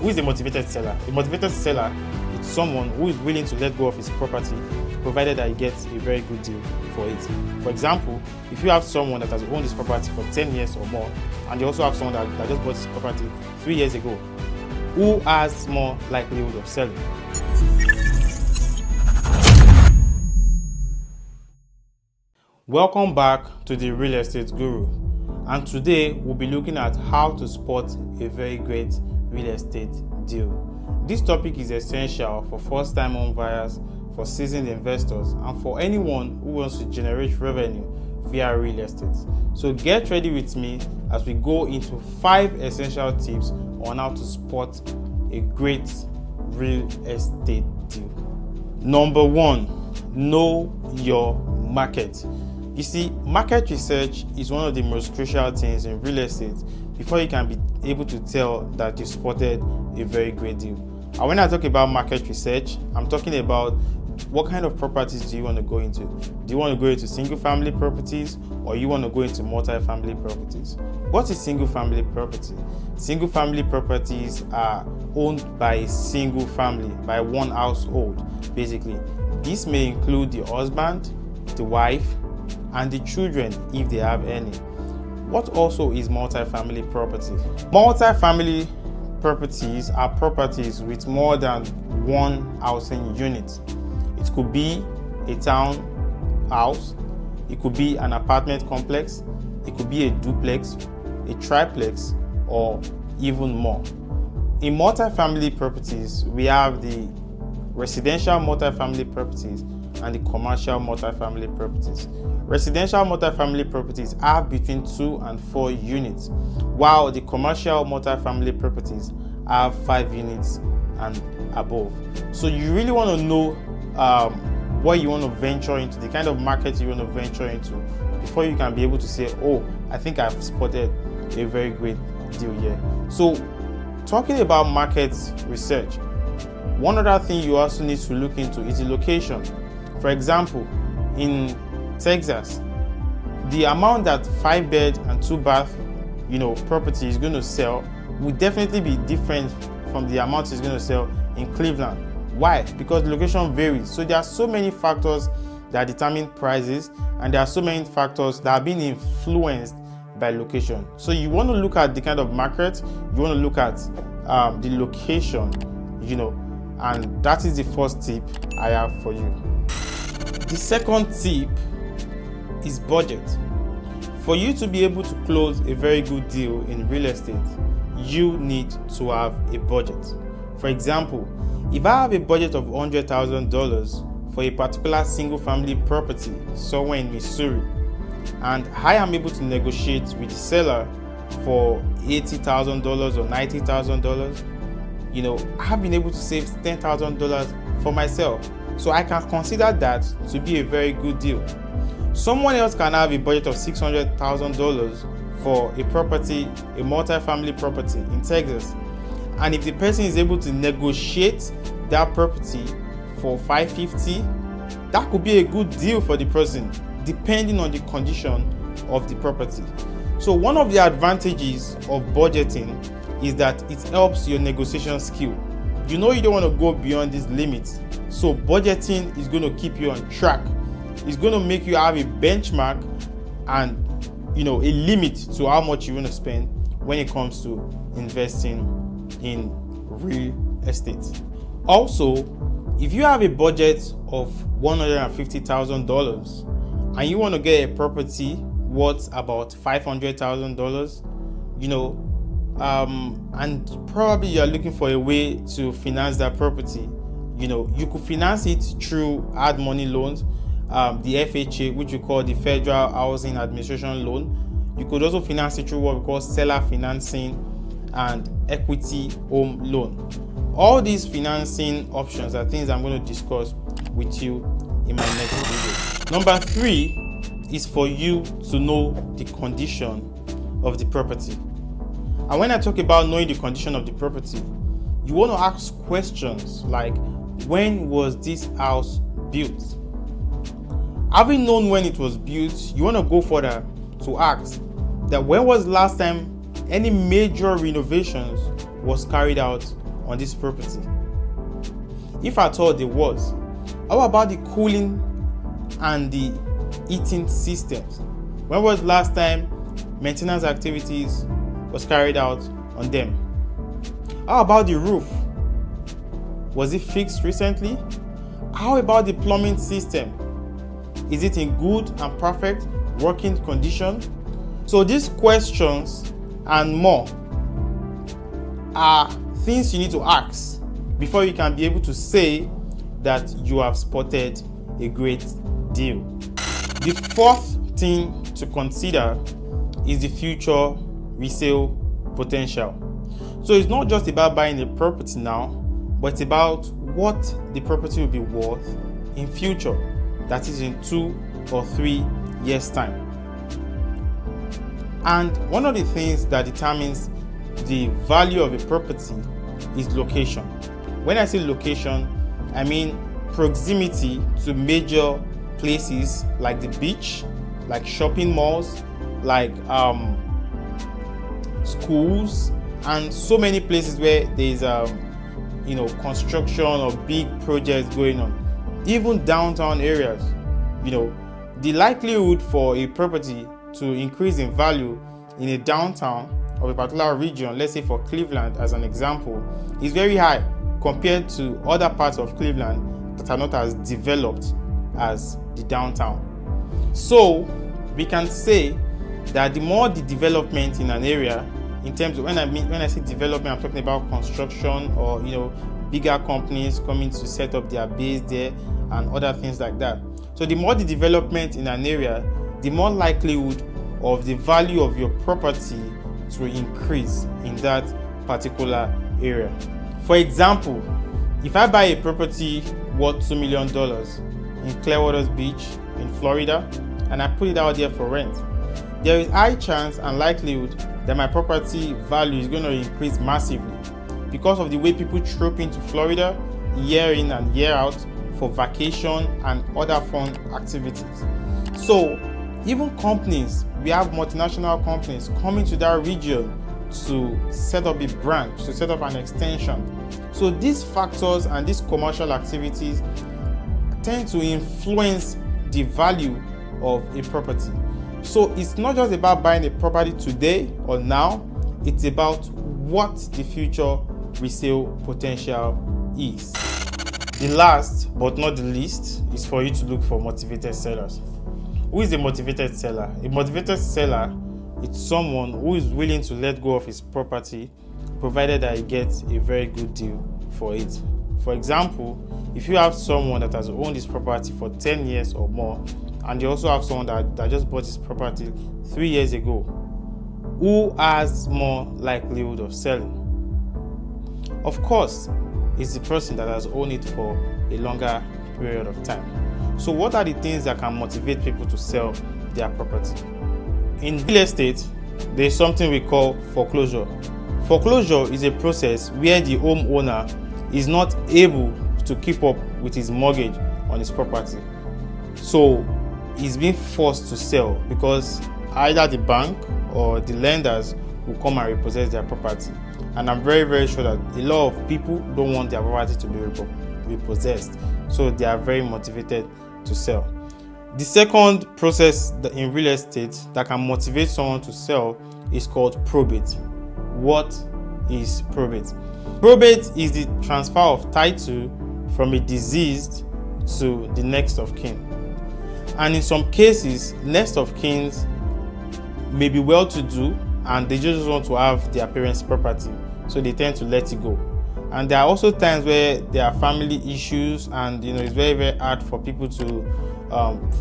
Who is a motivated seller? A motivated seller is someone who is willing to let go of his property, provided that he gets a very good deal for it. For example, if you have someone that has owned this property for 10 years or more, and you also have someone that just bought this property 3 years ago, who has more likelihood of selling? Welcome back to the Real Estate Guru, and today we'll be looking at how to spot a very great real estate deal. This topic is essential for first-time home buyers, for seasoned investors, and for anyone who wants to generate revenue via real estate. So get ready with me as we go into 5 essential tips on how to spot a great real estate deal. Number 1, know your market. You see, market research is one of the most crucial things in real estate before you can be able to tell that you spotted a very great deal. And when I talk about market research, I'm talking about what kind of properties do you want to go into? Do you want to go into single family properties, or you want to go into multi-family properties? What is single family property? Single family properties are owned by a single family, by one household, basically. This may include the husband, the wife, and the children if they have any. What also is multi-family property? Multi-family properties are properties with more than one housing unit. It could be a townhouse, it could be an apartment complex, it could be a duplex, a triplex, or even more. In multi-family properties, we have the residential multi-family properties and the commercial multi-family properties. Residential multi-family properties have between 2 and 4 units, while the commercial multi-family properties have 5 units and above. So you really want to know what you want to venture into, the kind of market you want to venture into, before you can be able to say, oh, I think I've spotted a very great deal here. So talking about market research, one other thing you also need to look into is the location. For example, in Texas, the amount that 5-bed and 2-bath, property is going to sell will definitely be different from the amount it's going to sell in Cleveland. Why? Because the location varies. So there are so many factors that determine prices, and there are so many factors that are being influenced by location. So you want to look at the kind of market, you want to look at the location, and that is the first tip I have for you. The second tip is budget. For you to be able to close a very good deal in real estate, you need to have a budget. For example, if I have a budget of $100,000 for a particular single family property somewhere in Missouri, and I am able to negotiate with the seller for $80,000 or $90,000, I have been able to save $10,000 for myself. So I can consider that to be a very good deal. Someone else can have a budget of $600,000 for a property, a multi-family property in Texas. And if the person is able to negotiate that property for $550,000, that could be a good deal for the person, depending on the condition of the property. So one of the advantages of budgeting is that it helps your negotiation skill. You don't want to go beyond these limits. So budgeting is going to keep you on track. It's going to make you have a benchmark and a limit to how much you want to spend when it comes to investing in real estate. Also, if you have a budget of $150,000 and you want to get a property worth about $500,000, and probably you're looking for a way to finance that property, you could finance it through hard money loans, the FHA, which we call the Federal Housing Administration loan. You could also finance it through what we call seller financing and equity home loan. All these financing options are things I'm going to discuss with you in my next video. Number 3 is for you to know the condition of the property. And when I talk about knowing the condition of the property, you want to ask questions like, when was this house built? Having known when it was built, you want to go further to ask that when was the last time any major renovations was carried out on this property? If at all there was, how about the cooling and the heating systems? When was the last time maintenance activities was carried out on them? How about the roof? Was it fixed recently? How about the plumbing system? Is it in good and perfect working condition? So these questions and more are things you need to ask before you can be able to say that you have spotted a great deal. The fourth thing to consider is the future resale potential. So it's not just about buying a property now, but it's about what the property will be worth in future, that is in 2 or 3 years' time. And one of the things that determines the value of a property is location. When I say location, I mean proximity to major places like the beach, like shopping malls, like schools, and so many places where there's construction or big projects going on. Even downtown areas, the likelihood for a property to increase in value in a downtown of a particular region, let's say for Cleveland as an example, is very high compared to other parts of Cleveland that are not as developed as the downtown. So we can say that the more the development in an area, in terms of when I say development, I'm talking about construction or bigger companies coming to set up their base there and other things like that. So the more the development in an area, the more likelihood of the value of your property to increase in that particular area. For example, if I buy a property worth $2 million in Clearwater Beach in Florida and I put it out there for rent, there is high chance and likelihood that my property value is going to increase massively because of the way people troop into Florida year in and year out for vacation and other fun activities. So even companies, we have multinational companies coming to that region to set up a branch, to set up an extension. So these factors and these commercial activities tend to influence the value of a property. So it's not just about buying a property today or now, it's about what the future resale potential is. The last but not the least is for you to look for motivated sellers. Who is a motivated seller? A motivated seller is someone who is willing to let go of his property provided that he gets a very good deal for it. For example, if you have someone that has owned this property for 10 years or more, and you also have someone that just bought his property 3 years ago, who has more likelihood of selling? Of course, it's the person that has owned it for a longer period of time. So what are the things that can motivate people to sell their property? In real estate, there is something we call foreclosure. Foreclosure is a process where the homeowner is not able to keep up with his mortgage on his property. So he's being forced to sell because either the bank or the lenders will come and repossess their property. And I'm very, very sure that a lot of people don't want their property to be repossessed. So they are very motivated to sell. The second process in real estate that can motivate someone to sell is called probate. What is probate? Probate is the transfer of title from a deceased to the next of kin. And in some cases, next of kin may be well-to-do and they just want to have their parents' property, so they tend to let it go. And there are also times where there are family issues, and it's very, very hard for people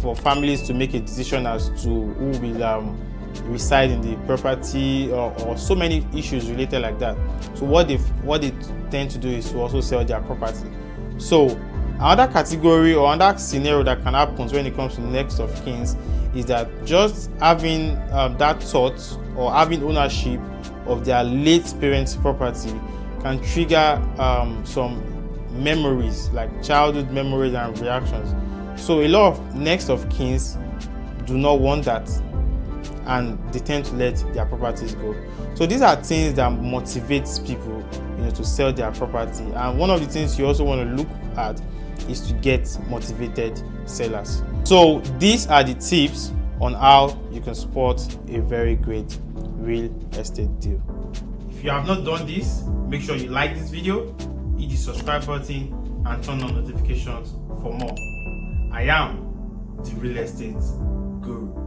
for families to make a decision as to who will reside in the property, or so many issues related like that. So what they tend to do is to also sell their property. So another category or another scenario that can happen when it comes to next of kin is that just having that thought or having ownership of their late parents' property can trigger some memories, like childhood memories and reactions. So a lot of next of kin do not want that, and they tend to let their properties go. So these are things that motivates people, to sell their property. And one of the things you also want to look at is to get motivated sellers. So these are the tips on how you can spot a very great real estate deal. If you have not done this, make sure you like this video, hit the subscribe button and turn on notifications for more. I am the real estate guru.